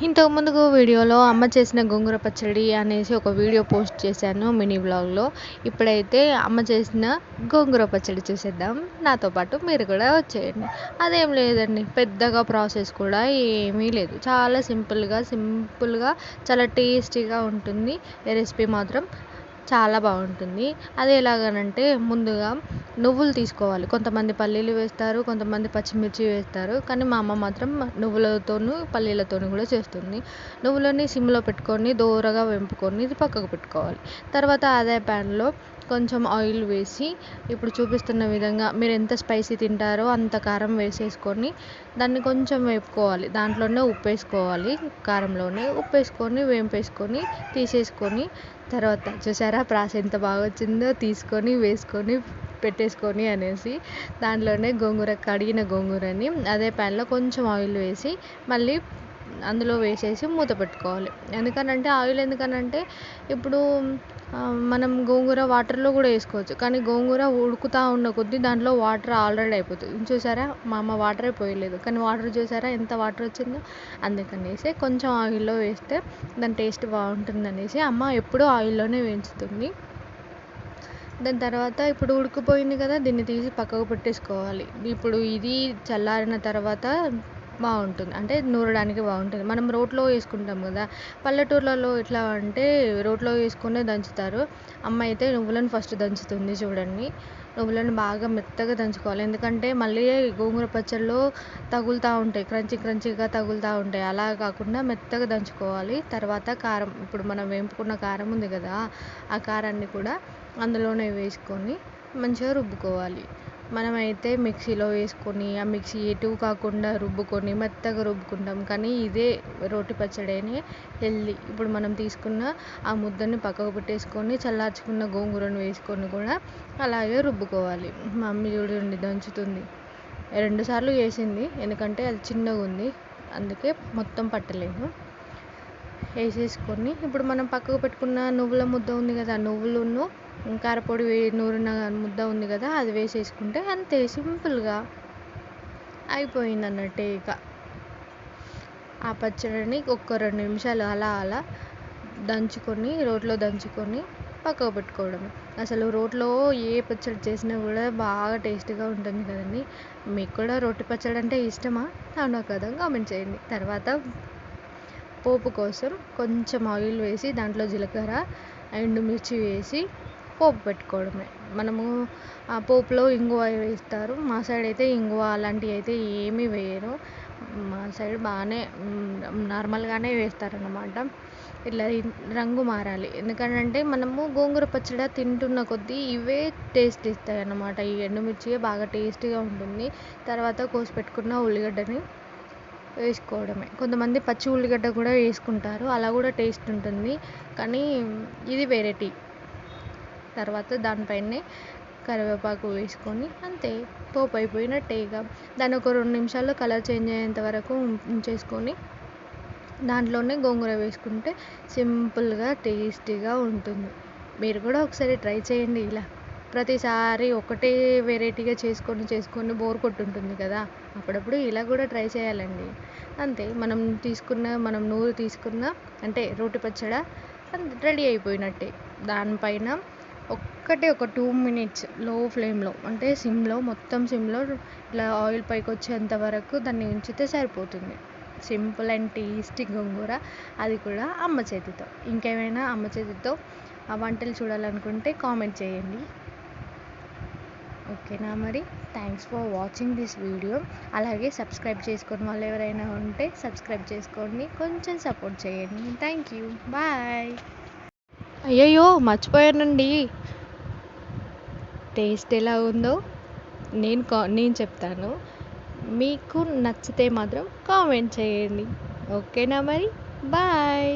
ఇంతకుముందు వీడియోలో అమ్మ చేసిన గోంగూర పచ్చడి అనేసి ఒక వీడియో పోస్ట్ చేశాను మినీ బ్లాగ్లో. ఇప్పుడైతే అమ్మ చేసిన గోంగూర పచ్చడి చూసేద్దాం. నాతో పాటు మీరు కూడా వచ్చేయండి. అదేం లేదండి, పెద్దగా ప్రాసెస్ కూడా ఏమీ లేదు. చాలా సింపుల్గా చాలా టేస్టీగా ఉంటుంది. ఈ రెసిపీ మాత్రం చాలా బాగుంటుంది. అది ఎలాగనంటే, ముందుగా నువ్వులు తీసుకోవాలి. కొంతమంది పల్లీలు వేస్తారు, కొంతమంది పచ్చిమిర్చి వేస్తారు. కానీ మా అమ్మ మాత్రం నువ్వులతోనూ పల్లీలతోనూ కూడా చేస్తుంది. నువ్వులని సిమ్లో పెట్టుకొని దోరగా వేపుకొని ఇది పక్కకు పెట్టుకోవాలి. తర్వాత అదే ప్యాన్లో కొంచెం ఆయిల్ వేసి, ఇప్పుడు చూపిస్తున్న విధంగా మీరు ఎంత స్పైసీ తింటారో అంత కారం వేసేసుకొని దాన్ని కొంచెం వేపుకోవాలి. దాంట్లోనే ఉప్పు వేసుకోవాలి, కారంలోనే ఉప్పు వేసుకొని వేపేసుకొని తీసేసుకొని, తర్వాత చూసారా ప్రాసెస్ ఎంత బాగా వచ్చిందో, తీసుకొని వేసుకొని పెట్టేసుకొని అనేసి దాంట్లోనే కడిగిన గోంగూరని అదే ప్యాన్లో కొంచెం ఆయిల్ వేసి మళ్ళీ అందులో వేసేసి మూత పెట్టుకోవాలి. ఆయిల్ ఎందుకనంటే ఇప్పుడు మనం గోంగూర వాటర్లో కూడా వేసుకోవచ్చు, కానీ గోంగూర ఉడుకుతూ ఉన్న కొద్దీ దాంట్లో వాటర్ ఆల్రెడీ అయిపోతుంది. చూసారా, మా అమ్మ వాటరే పోయలేదు, కానీ వాటర్ చూసారా ఎంత వాటర్ వచ్చిందో. అందుకనేసి కొంచెం ఆయిల్లో వేస్తే దాని టేస్ట్ బాగుంటుందనేసి అమ్మ ఎప్పుడూ ఆయిల్లోనే వేయించుతుంది. దాని తర్వాత ఇప్పుడు ఉడికిపోయింది కదా, దీన్ని తీసి పక్కకు పెట్టేసుకోవాలి. ఇప్పుడు ఇది చల్లారిన తర్వాత బాగుంటుంది, అంటే నూరడానికి బాగుంటుంది. మనం రోట్లో వేసుకుంటాం కదా, పల్లెటూర్లలో ఎట్లా అంటే రోట్లో వేసుకునే దంచుతారు. అమ్మ అయితే నువ్వులను ఫస్ట్ దంచుతుంది చూడండి. నువ్వులను బాగా మెత్తగా దంచుకోవాలి, ఎందుకంటే మళ్ళీ గోంగూర పచ్చడిలో తగులుతూ ఉంటాయి, క్రంచీగా తగులుతూ ఉంటాయి. అలా కాకుండా మెత్తగా దంచుకోవాలి. తర్వాత కారం, ఇప్పుడు మనం వేపుకున్న కారం ఉంది కదా, ఆ కారాన్ని కూడా అందులోనే వేసుకొని మంచిగా రుబ్బుకోవాలి. మనమైతే మిక్సీలో వేసుకొని ఆ మిక్సీ ఎటు కాకుండా రుబ్బుకొని మెత్తగా రుబ్బుకుంటాం, కానీ ఇదే రోటి పచ్చడినే హెల్దీ. ఇప్పుడు మనం తీసుకున్న ఆ ముద్దని పక్కకు పెట్టేసుకొని చల్లార్చుకున్న గోంగూరను వేసుకొని కూడా అలాగే రుబ్బుకోవాలి. మా మమ్మీ చూడండి దంచుతుంది, 2 సార్లు వేసింది, ఎందుకంటే అది చిన్నగా ఉంది, అందుకే మొత్తం పట్టలేదు. వేసేసుకొని ఇప్పుడు మనం పక్కకు పెట్టుకున్న నువ్వుల ముద్ద ఉంది కదా, నువ్వులను కారపొడి నూరిన ముద్ద ఉంది కదా, అది వేసేసుకుంటే అంతే, సింపుల్గా అయిపోయింది అన్నట్టే. ఇక ఆ పచ్చడిని ఒక్క 2 నిమిషాలు అలా దంచుకొని రోట్లో దంచుకొని పక్కకు పెట్టుకోవడమే. అసలు రోట్లో ఏ పచ్చడి చేసినా కూడా బాగా టేస్టీగా ఉంటుంది కదండి. మీకు కూడా రోటి పచ్చడి అంటే ఇష్టమా? అవునా కదా, కామెంట్ చేయండి. తర్వాత పోపు కోసం కొంచెం ఆయిల్ వేసి దాంట్లో జీలకర్ర ఎండుమిర్చి వేసి పోపు పెట్టుకోవడమే. మనము ఆ పోపులో ఇంగువ వేస్తారు, మా సైడ్ అయితే ఇంగువ అలాంటివి అయితే ఏమీ వేయరు. మా సైడ్ బాగానే నార్మల్గానే వేస్తారన్నమాట. ఇట్లా రంగు మారాలి, ఎందుకంటే మనము గోంగూర పచ్చడి తింటున్న కొద్దీ ఇవే టేస్ట్ ఇస్తాయి అన్నమాట. ఈ ఎండుమిర్చి బాగా టేస్టీగా ఉంటుంది. తర్వాత కోసి పెట్టుకున్న ఉల్లిగడ్డని వేసుకోవడమే. కొంతమంది పచ్చి ఉల్లిగడ్డ కూడా వేసుకుంటారు, అలా కూడా టేస్ట్ ఉంటుంది, కానీ ఇది వెరైటీ. తర్వాత దానిపైనే కరివేపాకు వేసుకొని అంతే, పోపు అయిపోయినట్టే. ఇక దాన్ని ఒక 2 నిమిషాల్లో కలర్ చేంజ్ అయ్యేంత వరకు ఉంచేసుకొని దాంట్లోనే గోంగూర వేసుకుంటే సింపుల్గా టేస్టీగా ఉంటుంది. మీరు కూడా ఒకసారి ట్రై చేయండి. ఇలా ప్రతిసారి ఒకటే వెరైటీగా చేసుకొని బోర్ కొట్టుంటుంది కదా, అప్పుడప్పుడు ఇలా కూడా ట్రై చేయాలండి. అంతే, మనం నూరు తీసుకున్న అంటే రోటి పచ్చడి రెడీ అయిపోయినట్టే. దానిపైన ఒక 2 మినిట్స్ లో ఫ్లేమ్లో, అంటే మొత్తం సిమ్లో ఇట్లా ఆయిల్ పైకి వచ్చేంత వరకు దాన్ని ఉంచితే సరిపోతుంది. సింపుల్ అండ్ టేస్టీ గోంగూర, అది కూడా అమ్మ చేతితో. ఇంకేమైనా అమ్మ చేతితో ఆ వంటలు చూడాలనుకుంటే కామెంట్ చేయండి. ఓకేనా మరి, thanks for watching this video. అలాగే సబ్స్క్రైబ్ చేసుకొని వాళ్ళు ఎవరైనా ఉంటే సబ్స్క్రైబ్ చేసుకోండి, కొంచెం సపోర్ట్ చేయండి. Thank you, bye. అయ్యయ్యో మర్చిపోయానండి, టేస్ట్ ఎలా ఉందో నేను చెప్తాను. మీకు నచ్చితే మాత్రం కామెంట్ చేయండి. ఓకేనా మరి, బాయ్.